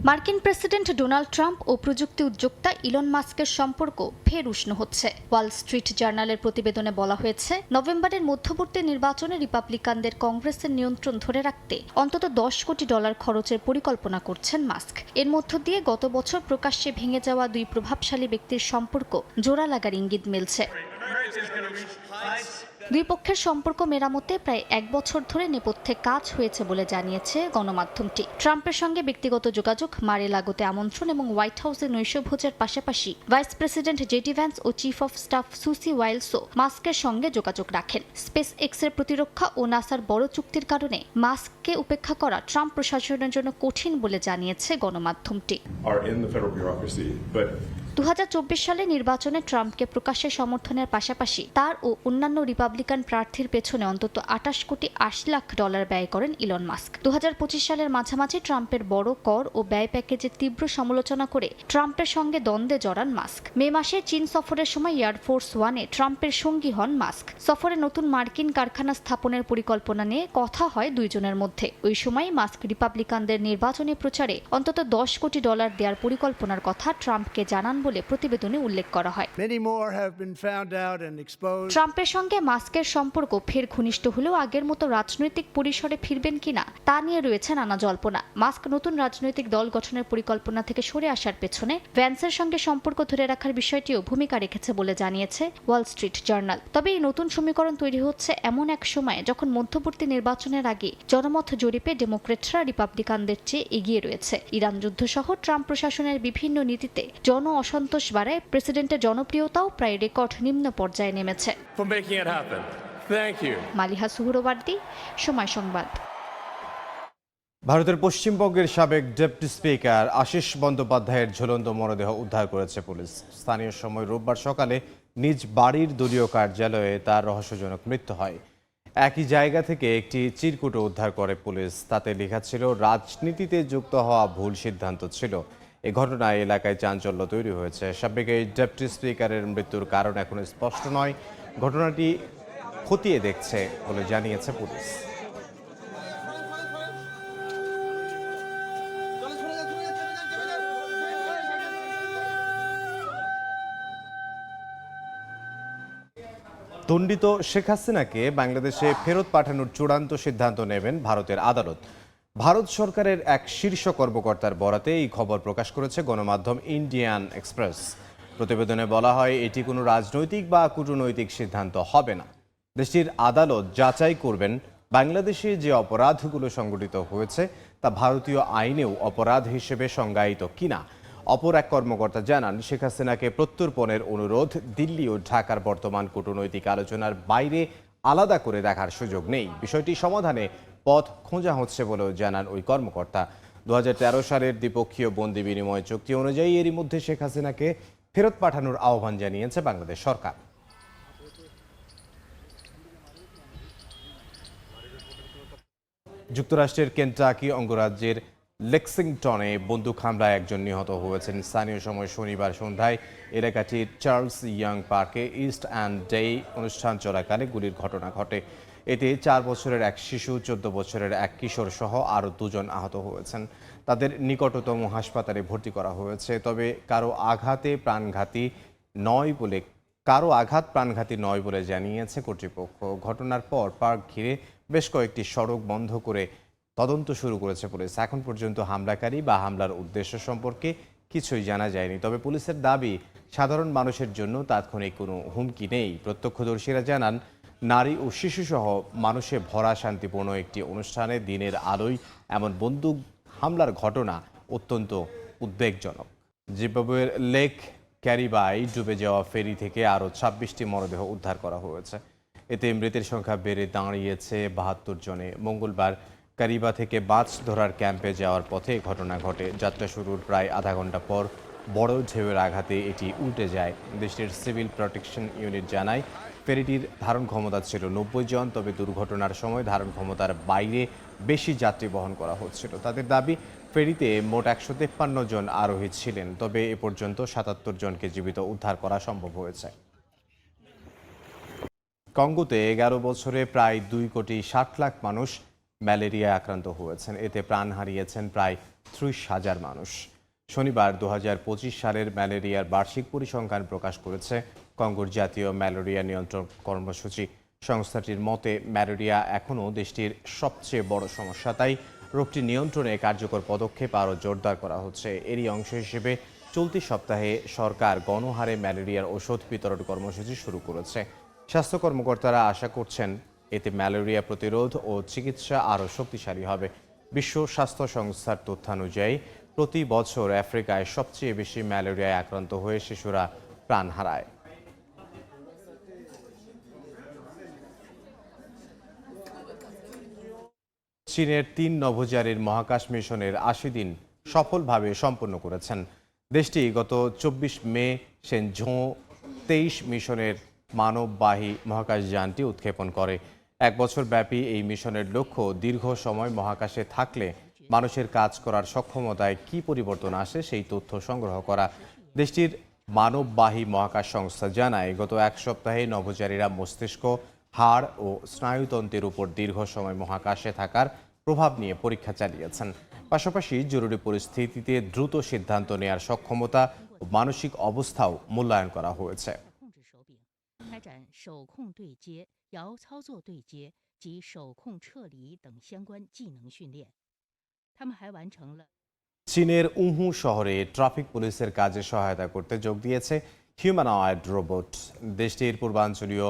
মার্কিন প্রেসিডেন্ট ডোনাল্ড ট্রাম্প ও প্রযুক্তি উদ্যোক্তা ইলন মাস্কের সম্পর্ক ফের উষ্ণ হচ্ছে। ওয়াল স্ট্রিট জার্নালের প্রতিবেদনে বলা হয়েছে, নভেম্বরের মধ্যবর্তী নির্বাচনে রিপাবলিকানদের কংগ্রেসের নিয়ন্ত্রণ ধরে রাখতে অন্তত $10 কোটি খরচের পরিকল্পনা করছেন মাস্ক। এর মধ্য দিয়ে গত বছর প্রকাশ্যে ভেঙে যাওয়া দুই প্রভাবশালী ব্যক্তির সম্পর্ক জোড়া লাগার ইঙ্গিত মিলছে। দুই পক্ষের সম্পর্ক মেরামতে প্রায় 1 বছর ধরে নেপথ্যে কাজ হয়েছে বলে জানিয়েছে গণমাধ্যমটি। ট্রাম্পের সঙ্গে ব্যক্তিগত যোগাযোগ, মারে লাগোতে আমন্ত্রণ এবং হোয়াইট হাউসে নৈশভোজের পাশাপাশি ভাইস প্রেসিডেন্ট জেডি ভ্যান্স ও চিফ অফ স্টাফ সুসি ওয়াইলসও মাস্কের সঙ্গে যোগাযোগ রাখেন। স্পেস এক্সের প্রতিরক্ষা ও নাসার বড় চুক্তির কারণে মাস্ককে উপেক্ষা করা ট্রাম্প প্রশাসনের জন্য কঠিন বলে জানিয়েছে গণমাধ্যমটি। 2024 সালে নির্বাচনে ট্রাম্পকে প্রকাশ্যে সমর্থনের পাশাপাশি তার ও অন্যান্য রিপাবলিকান প্রার্থীর পেছনে অন্তত $28 কোটি 80 লাখ ব্যয় করেন ইলন মাস্ক। 2025 সালের মাঝামাঝি ট্রাম্পের বড় কর ও ব্যয় প্যাকেজের তীব্র সমালোচনা করে ট্রাম্পের সঙ্গে দ্বন্দ্বে জড়ান মাস্ক। মে মাসে চীন সফরের সময় এয়ারফোর্স ওয়ানে ট্রাম্পের সঙ্গী হন মাস্ক। সফরে নতুন মার্কিন কারখানা স্থাপনের পরিকল্পনা নিয়ে কথা হয় দুইজনের মধ্যে। ওই সময় মাস্ক রিপাবলিকানদের নির্বাচনী প্রচারে অন্তত $10 কোটি দেওয়ার পরিকল্পনার কথা ট্রাম্পকে জানান বলে প্রতিবেদনে উল্লেখ করা হয়। ট্রাম্পের সঙ্গে মাস্কের সম্পর্ক ফের ঘনিষ্ঠ হলেও আগের মতো রাজনৈতিক পরিসরে ফিরবেন কিনা তা নিয়ে রয়েছে নানা জল্পনা। মাস্ক নতুন রাজনৈতিক দল গঠনের পরিকল্পনা থেকে সরে আসার পেছনে ভ্যান্সের সঙ্গে সম্পর্ক ধরে রাখার বিষয়টিও ভূমিকা রেখেছে বলে জানিয়েছে ওয়াল স্ট্রিট জার্নাল। তবে এই নতুন সমীকরণ তৈরি হচ্ছে এমন এক সময়ে যখন মধ্যবর্তী নির্বাচনের আগে জনমত জরিপে ডেমোক্রেটরা রিপাবলিকানদের চেয়ে এগিয়ে রয়েছে। ইরান যুদ্ধ সহ ট্রাম্প প্রশাসনের বিভিন্ন নীতিতে জন অসন্তোষ বাড়ায় প্রেসিডেন্টের জনপ্রিয়তাও প্রায় রেকর্ড নিম্ন পর্যায়ে নেমেছে। মালিহা সুহরওয়ার্দী, সময় সংবাদ। ভারতের পশ্চিমবঙ্গের সাবেক ডেপুটি স্পিকার আশিস বন্দ্যোপাধ্যায়ের ঝুলন্ত মরদেহ উদ্ধার করেছে পুলিশ। স্থানীয় সময় রোববার সকালে নিজ বাড়ির দলীয় কার্যালয়ে তার রহস্যজনক মৃত্যু হয়। একই জায়গা থেকে একটি চিরকুটও উদ্ধার করে পুলিশ। তাতে লেখা ছিল, রাজনীতিতে যুক্ত হওয়া ভুল সিদ্ধান্ত ছিল। এই ঘটনায় এলাকায় চাঞ্চল্য তৈরি হয়েছে। সাবেক এই ডেপুটি স্পিকারের মৃত্যুর কারণ এখনো স্পষ্ট নয়। ঘটনাটি খতিয়ে দেখছে বলে জানিয়েছে পুলিশ। দণ্ডিত শেখ হাসিনাকে বাংলাদেশে ফেরত পাঠানোর চূড়ান্ত সিদ্ধান্ত নেবেন ভারতের আদালত। ভারত সরকারের এক শীর্ষ কর্মকর্তার বরাতে এই খবর প্রকাশ করেছে গণমাধ্যম ইন্ডিয়ান এক্সপ্রেস। প্রতিবেদনে বলা হয়, এটি কোনো রাজনৈতিক বা কূটনৈতিক সিদ্ধান্ত হবে না। দেশটির আদালত যাচাই করবেন বাংলাদেশে যে অপরাধগুলো সংঘটিত হয়েছে তা ভারতীয় আইনেও অপরাধ হিসেবে সংজ্ঞায়িত কিনা। অপর এক কর্মকর্তা জানান, শেখ হাসিনাকে প্রত্যর্পণের অনুরোধ দিল্লি ও ঢাকার বর্তমান কূটনৈতিক আলোচনার বাইরে আলাদা করে দেখার সুযোগ নেই। বিষয়টি সমাধানে পথ খোঁজা হচ্ছে বলেও জানান ওই কর্মকর্তা। 2013 সালের দ্বিপক্ষীয় বন্দি বিনিময় চুক্তি অনুযায়ী এরই মধ্যে শেখ হাসিনাকে ফেরত পাঠানোর আহ্বান জানিয়েছে বাংলাদেশ সরকার। যুক্তরাষ্ট্রের কেন্টাকি অঙ্গরাজ্যের লেক্সিংটনে বন্দুক হামলায় একজন নিহত হয়েছেন। স্থানীয় সময় শনিবার সন্ধ্যায় এলাকাটির চার্লস ইয়াং পার্কে ইস্ট অ্যান্ড ডে অনুষ্ঠান চলাকালে গুলির ঘটনা ঘটে। এতে 4 বছরের এক শিশু, 14 বছরের এক কিশোর সহ আরও 2 জন আহত হয়েছেন। তাদের নিকটতম হাসপাতালে ভর্তি করা হয়েছে। তবে কারো আঘাত প্রাণঘাতী নয় বলে জানিয়েছে কর্তৃপক্ষ। ঘটনার পর পার্ক ঘিরে বেশ কয়েকটি সড়ক বন্ধ করে তদন্ত শুরু করেছে পুলিশ। এখন পর্যন্ত হামলাকারী বা হামলার উদ্দেশ্য সম্পর্কে কিছুই জানা যায়নি। তবে পুলিশের দাবি, সাধারণ মানুষের জন্য তাৎক্ষণিক কোনো হুমকি নেই। প্রত্যক্ষদর্শীরা জানান, নারী ও শিশুসহ মানুষে ভরা শান্তিপূর্ণ একটি অনুষ্ঠানে দিনের আলোয় এমন বন্দুক হামলার ঘটনা অত্যন্ত উদ্বেগজনক। জিম্বাবুয়ের লেক ক্যারিবায় ডুবে যাওয়া ফেরি থেকে আরও 26টি মরদেহ উদ্ধার করা হয়েছে। এতে মৃতের সংখ্যা বেড়ে দাঁড়িয়েছে 72 জনে। মঙ্গলবার ক্যারিবা থেকে মাছ ধরার ক্যাম্পে যাওয়ার পথে ঘটনা ঘটে। যাত্রা শুরুর প্রায় আধা ঘন্টা পর বড় ঢেউয়ের আঘাতে এটি উল্টে যায়। দেশটির সিভিল প্রোটেকশন ইউনিট জানায় ফেরিটির ধারণ ক্ষমতা ছিল 90 জন, তবে দুর্ঘটনার সময় ধারণ ক্ষমতার বাইরে বেশি যাত্রী বহন করা হচ্ছিল। তাদের দাবি, ফেরিতে মোট 153 জন আরোহী ছিলেন, তবে এ পর্যন্ত 77 জনকে জীবিত উদ্ধার করা সম্ভব হয়েছে। কঙ্গোতে 11 বছরে প্রায় 2,60,00,000 মানুষ ম্যালেরিয়ায় আক্রান্ত হয়েছেন। এতে প্রাণ হারিয়েছেন প্রায় 30,000 মানুষ। শনিবার 2025 সালের ম্যালেরিয়ার বার্ষিক পরিসংখ্যান প্রকাশ করেছে কঙ্গোর জাতীয় ম্যালেরিয়া নিয়ন্ত্রণ কর্মসূচি। সংস্থাটির মতে, ম্যালেরিয়া এখনও দেশটির সবচেয়ে বড় সমস্যা, তাই রোগটি নিয়ন্ত্রণে কার্যকর পদক্ষেপ আরও জোরদার করা হচ্ছে। এরই অংশ হিসেবে চলতি সপ্তাহে সরকার গণহারে ম্যালেরিয়ার ওষুধ বিতরণ কর্মসূচি শুরু করেছে। স্বাস্থ্য কর্মকর্তারা আশা করছেন এতে ম্যালেরিয়া প্রতিরোধ ও চিকিৎসা আরও শক্তিশালী হবে। বিশ্ব স্বাস্থ্য সংস্থার তথ্যানুযায়ী প্রতি বছর আফ্রিকায় সবচেয়ে বেশি ম্যালেরিয়ায় আক্রান্ত হয়ে শিশুরা প্রাণ হারায়। চীনের 3 নভোচারীর মহাকাশ মিশনের 80 দিন সফলভাবে সম্পন্ন করেছেন। দেশটি গত 24 মে শেনঝৌ 23 মিশনের মানববাহী মহাকাশযানটি উৎক্ষেপণ করে। 1 বছর ব্যাপী এই মিশনের লক্ষ্য দীর্ঘ সময় মহাকাশে থাকলে মানুষের কাজ করার সক্ষমতায় কী পরিবর্তন আসে সেই তথ্য সংগ্রহ করা। দেশটির মানববাহী মহাকাশ সংস্থা জানায়, গত 1 সপ্তাহে নভোচারীরা মস্তিষ্ক, হাড় ও স্নায়ুতন্ত্রের উপর দীর্ঘ সময় মহাকাশে থাকার প্রভাব নিয়ে পরীক্ষা চালিয়েছেন। পাশাপাশি জরুরি পরিস্থিতিতে দ্রুত সিদ্ধান্ত নেয়ার সক্ষমতা ও মানসিক অবস্থাও মূল্যায়ন করা হয়েছে। 开展手控对接、遥操作对接及手控撤离等相关技能训练。他们还完成了 চীনের উহু শহরে ট্রাফিক পুলিশের কাজে সহায়তা করতে যোগ দিয়েছে হিউম্যানয়েড রোবট। দেশটির পূর্বাঞ্চলীয়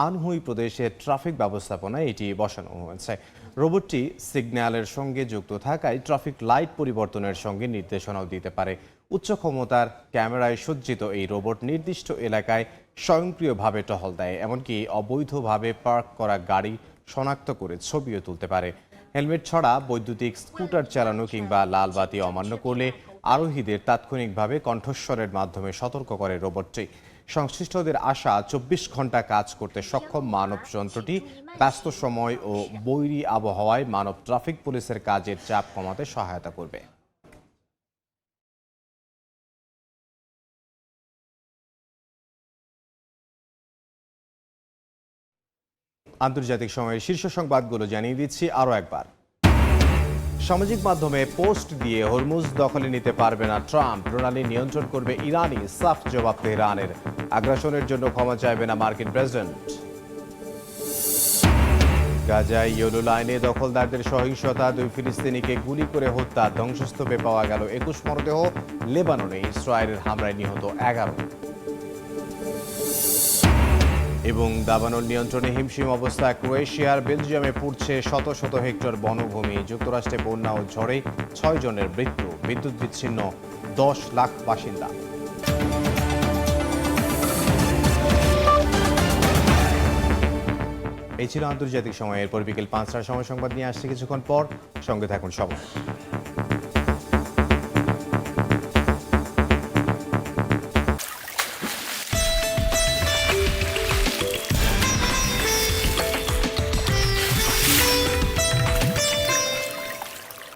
আনহুই প্রদেশে ট্রাফিক ব্যবস্থাপনায় এটি বসানো হয়েছে। রোবটটি সিগন্যালের সঙ্গে যুক্ত থাকায় ট্রাফিক লাইট পরিবর্তনের সঙ্গে নির্দেশনাও দিতে পারে। উচ্চ ক্ষমতার ক্যামেরায় সজ্জিত এই রোবট নির্দিষ্ট এলাকায় স্বয়ংক্রিয়ভাবে টহল দেয়, এমনকি অবৈধভাবে পার্ক করা গাড়ি শনাক্ত করে ছবিও তুলতে পারে। হেলমেট ছাড়া বৈদ্যুতিক স্কুটার চালানো কিংবা লাল বাতি অমান্য করলে আরোহীদের তাৎক্ষণিকভাবে কণ্ঠস্বরের মাধ্যমে সতর্ক করে রোবটটি। সংশ্লিষ্টদের আশা, 24 ঘন্টা কাজ করতে সক্ষম মানব যন্ত্রটি ব্যস্ত সময় ও বৈরী আবহাওয়ায় মানব ট্রাফিক পুলিশের কাজের চাপ কমাতে সহায়তা করবে। আন্তর্জাতিক সময়ের শীর্ষ সংবাদগুলো জানিয়ে দিচ্ছি আরও একবার। সামাজিক মাধ্যমে পোস্ট দিয়ে হরমুজ দখলে নিতে পারবে না ট্রাম্প, প্রণালী নিয়ন্ত্রণ করবে ইরানি, সাফ জবাব তেহরানের। আগ্রাসনের জন্য ক্ষমা চাইবে না মার্কিন প্রেসিডেন্ট। গাজায় ইয়েলো লাইনে দখলদারদের সহিংসতা, 2 ফিলিস্তিনিকে গুলি করে হত্যা, ধ্বংসস্তূপে পাওয়া গেল 21 মরদেহ। লেবাননে ইসরায়েলের হামলায় নিহত 11। এবং দাবানল নিয়ন্ত্রণে হিমশিম অবস্থা ক্রোয়েশিয়ার, বেলজিয়ামে পুড়ছে শত শত হেক্টর বনভূমি। যুক্তরাষ্ট্রে বন্যা ও ঝড়ে 6 জনের মৃত্যু, বিদ্যুৎ বিচ্ছিন্ন 10 লাখ বাসিন্দা। এই ছিল আন্তর্জাতিক সময়। এরপর বিকেল 5টার সময় সংবাদ নিয়ে আসছে কিছুক্ষণ পর। সঙ্গে থাকুন সবাই।